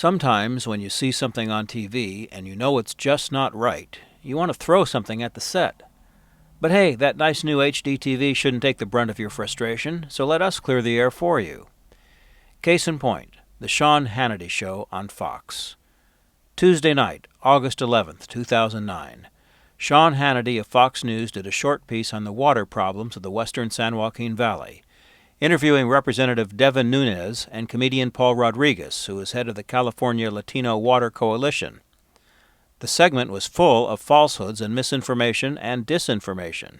Sometimes when you see something on TV and you know it's just not right, you want to throw something at the set. But hey, that nice new HD TV shouldn't take the brunt of your frustration, so let us clear the air for you. Case in point, the Sean Hannity Show on Fox. Tuesday night, August 11th, 2009. Sean Hannity of Fox News did a short piece on the water problems of the western San Joaquin Valley, interviewing Representative Devin Nunes and comedian Paul Rodriguez, who is head of the California Latino Water Coalition. The segment was full of falsehoods and misinformation and disinformation.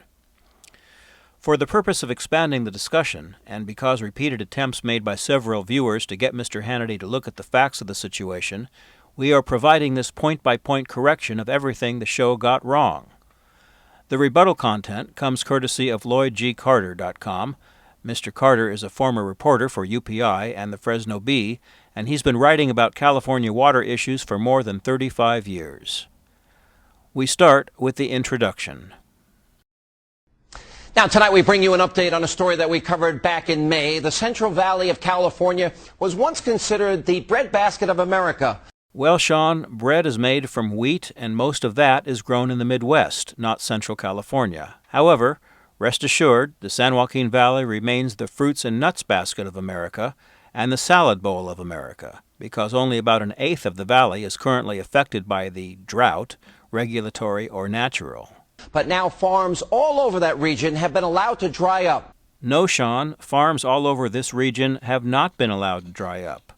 For the purpose of expanding the discussion, and because repeated attempts made by several viewers to get Mr. Hannity to look at the facts of the situation, we are providing this point-by-point correction of everything the show got wrong. The rebuttal content comes courtesy of LloydGCarter.com. Mr. Carter is a former reporter for UPI and the Fresno Bee, and he's been writing about California water issues for more than 35 years. We start with the introduction. Now, tonight we bring you an update on a story that we covered back in May. The Central Valley of California was once considered the breadbasket of America. Well, Sean, bread is made from wheat, and most of that is grown in the Midwest, not Central California. However, rest assured, the San Joaquin Valley remains the fruits and nuts basket of America and the salad bowl of America, because only about an eighth of the valley is currently affected by the drought, regulatory or natural. But now farms all over that region have been allowed to dry up. No, Sean, farms all over this region have not been allowed to dry up,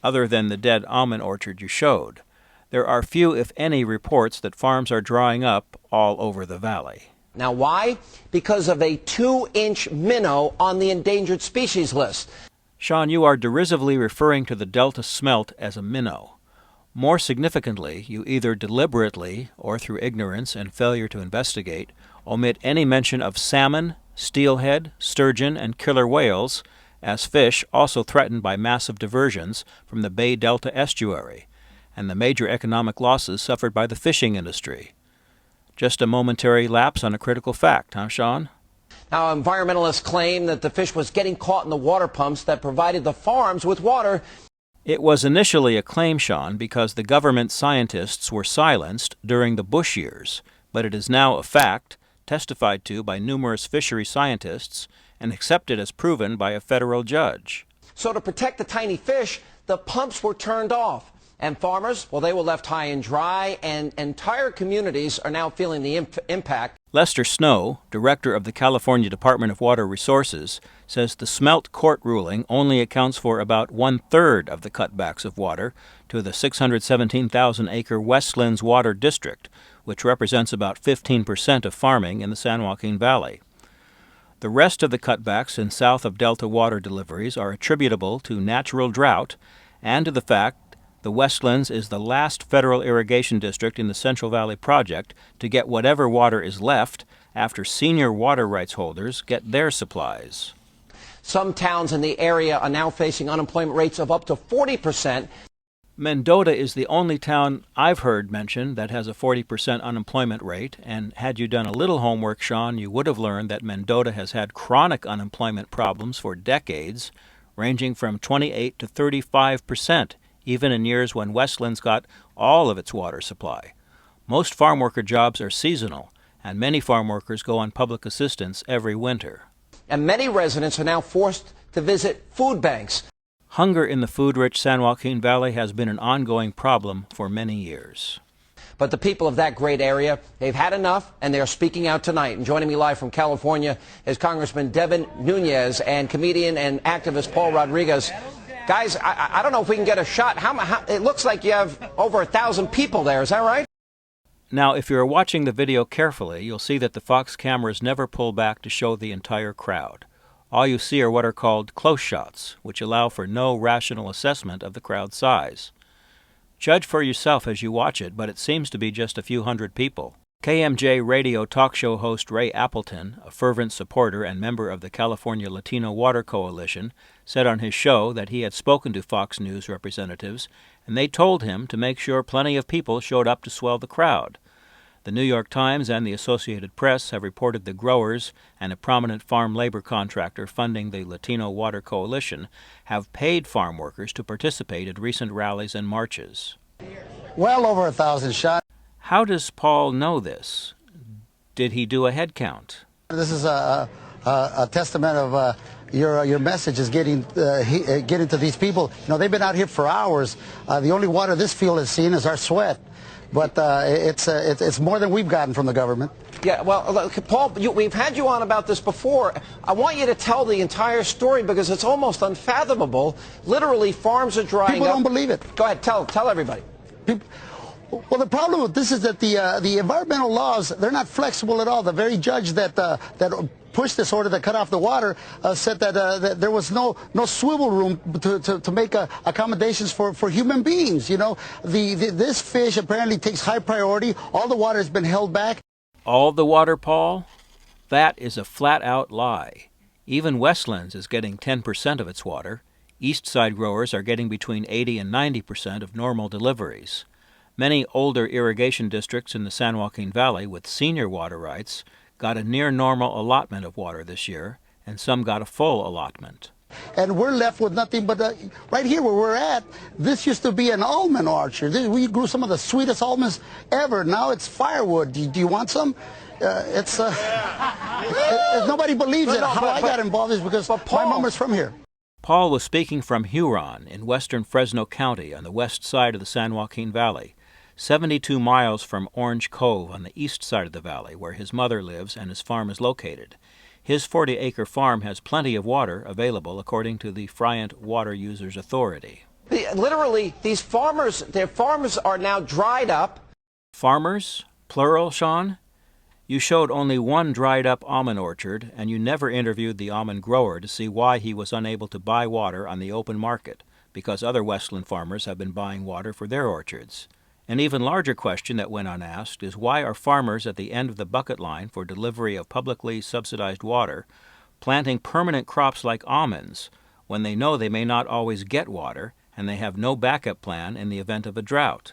other than the dead almond orchard you showed. There are few, if any, reports that farms are drying up all over the valley. Now, why? Because of a 2-inch minnow on the endangered species list. Sean, you are derisively referring to the Delta smelt as a minnow. More significantly, you either deliberately, or through ignorance and failure to investigate, omit any mention of salmon, steelhead, sturgeon, and killer whales as fish also threatened by massive diversions from the Bay Delta estuary, and the major economic losses suffered by the fishing industry. Just a momentary lapse on a critical fact, huh, Sean? Now, environmentalists claim that the fish was getting caught in the water pumps that provided the farms with water. It was initially a claim, Sean, because the government scientists were silenced during the Bush years, but it is now a fact, testified to by numerous fishery scientists, and accepted as proven by a federal judge. So to protect the tiny fish, the pumps were turned off. And farmers, well, they were left high and dry, and entire communities are now feeling the impact. Lester Snow, director of the California Department of Water Resources, says the smelt court ruling only accounts for about one-third of the cutbacks of water to the 617,000-acre Westlands Water District, which represents about 15% of farming in the San Joaquin Valley. The rest of the cutbacks in south of Delta water deliveries are attributable to natural drought and to the fact the Westlands is the last federal irrigation district in the Central Valley Project to get whatever water is left after senior water rights holders get their supplies. Some towns in the area are now facing unemployment rates of up to 40%. Mendota is the only town I've heard mentioned that has a 40% unemployment rate, and had you done a little homework, Sean, you would have learned that Mendota has had chronic unemployment problems for decades, ranging from 28 to 35%. Even in years when Westlands got all of its water supply. Most farm worker jobs are seasonal, and many farm workers go on public assistance every winter. And many residents are now forced to visit food banks. Hunger in the food-rich San Joaquin Valley has been an ongoing problem for many years. But the people of that great area, they've had enough, and they are speaking out tonight. And joining me live from California is Congressman Devin Nunes and comedian and activist Paul Rodriguez. Guys, I don't know if we can get a shot. It looks like you have over 1,000 people there. Is that right? Now, if you're watching the video carefully, you'll see that the Fox cameras never pull back to show the entire crowd. All you see are what are called close shots, which allow for no rational assessment of the crowd size. Judge for yourself as you watch it, but it seems to be just a few hundred people. KMJ radio talk show host Ray Appleton, a fervent supporter and member of the California Latino Water Coalition, said on his show that he had spoken to Fox News representatives, and they told him to make sure plenty of people showed up to swell the crowd. The New York Times and the Associated Press have reported the growers and a prominent farm labor contractor funding the Latino Water Coalition have paid farm workers to participate in recent rallies and marches. Well over 1,000 shots. How does Paul know this? Did he do a head count? This is a testament of your message is getting to these people. You know, they've been out here for hours. The only water this field has seen is our sweat. But it's more than we've gotten from the government. Yeah, well, look, Paul, we've had you on about this before. I want you to tell the entire story because it's almost unfathomable. Literally, farms are drying up. People don't believe it. Go ahead, tell everybody. Well, the problem with this is that the environmental laws, they're not flexible at all. The very judge that pushed this order to cut off the water said that there was no swivel room to make accommodations for human beings. You know, this fish apparently takes high priority. All the water has been held back. All the water, Paul? That is a flat-out lie. Even Westlands is getting 10% of its water. East Side growers are getting between 80 and 90% of normal deliveries. Many older irrigation districts in the San Joaquin Valley with senior water rights got a near-normal allotment of water this year, and some got a full allotment. And we're left with nothing but, right here where we're at, this used to be an almond orchard. We grew some of the sweetest almonds ever. Now it's firewood. Do you want some? Nobody believes it. How I got involved is because my mom is from here. Paul was speaking from Huron in western Fresno County on the west side of the San Joaquin Valley, 72 miles from Orange Cove on the east side of the valley, where his mother lives and his farm is located. His 40-acre farm has plenty of water available, according to the Friant Water Users Authority. Literally, these farmers, their farms are now dried up. Farmers? Plural, Sean? You showed only one dried-up almond orchard, and you never interviewed the almond grower to see why he was unable to buy water on the open market, because other Westland farmers have been buying water for their orchards. An even larger question that went unasked is why are farmers at the end of the bucket line for delivery of publicly subsidized water planting permanent crops like almonds when they know they may not always get water and they have no backup plan in the event of a drought?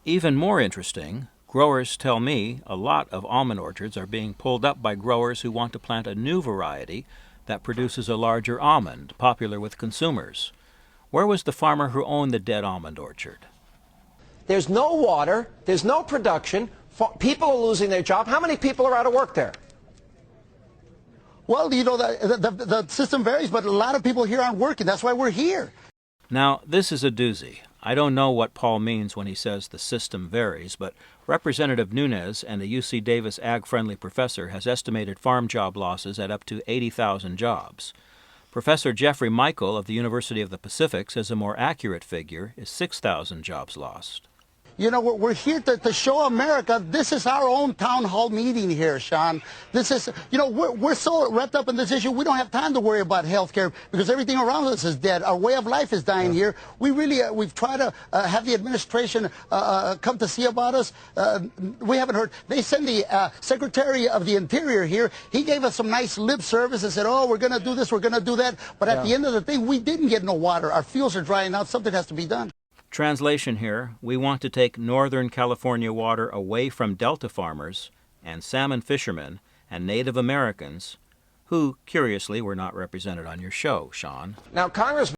Even more interesting, growers tell me a lot of almond orchards are being pulled up by growers who want to plant a new variety that produces a larger almond, popular with consumers. Where was the farmer who owned the dead almond orchard? There's no water. There's no production. People are losing their job. How many people are out of work there? Well, you know, the system varies, but a lot of people here aren't working. That's why we're here. Now, this is a doozy. I don't know what Paul means when he says the system varies, but Representative Nunes and a UC Davis ag-friendly professor has estimated farm job losses at up to 80,000 jobs. Professor Jeffrey Michael of the University of the Pacific says a more accurate figure is 6,000 jobs lost. You know, we're here to show America this is our own town hall meeting here, Sean. This is, you know, we're so wrapped up in this issue, we don't have time to worry about health care because everything around us is dead. Our way of life is dying here. We've tried to have the administration come to see about us. We haven't heard. They sent the Secretary of the Interior here. He gave us some nice lip service and said, oh, we're going to do this, we're going to do that. But at the end of the day, we didn't get no water. Our fields are drying out. Something has to be done. Translation here, we want to take Northern California water away from Delta farmers and salmon fishermen and Native Americans who, curiously, were not represented on your show, Sean. Now, Congressman.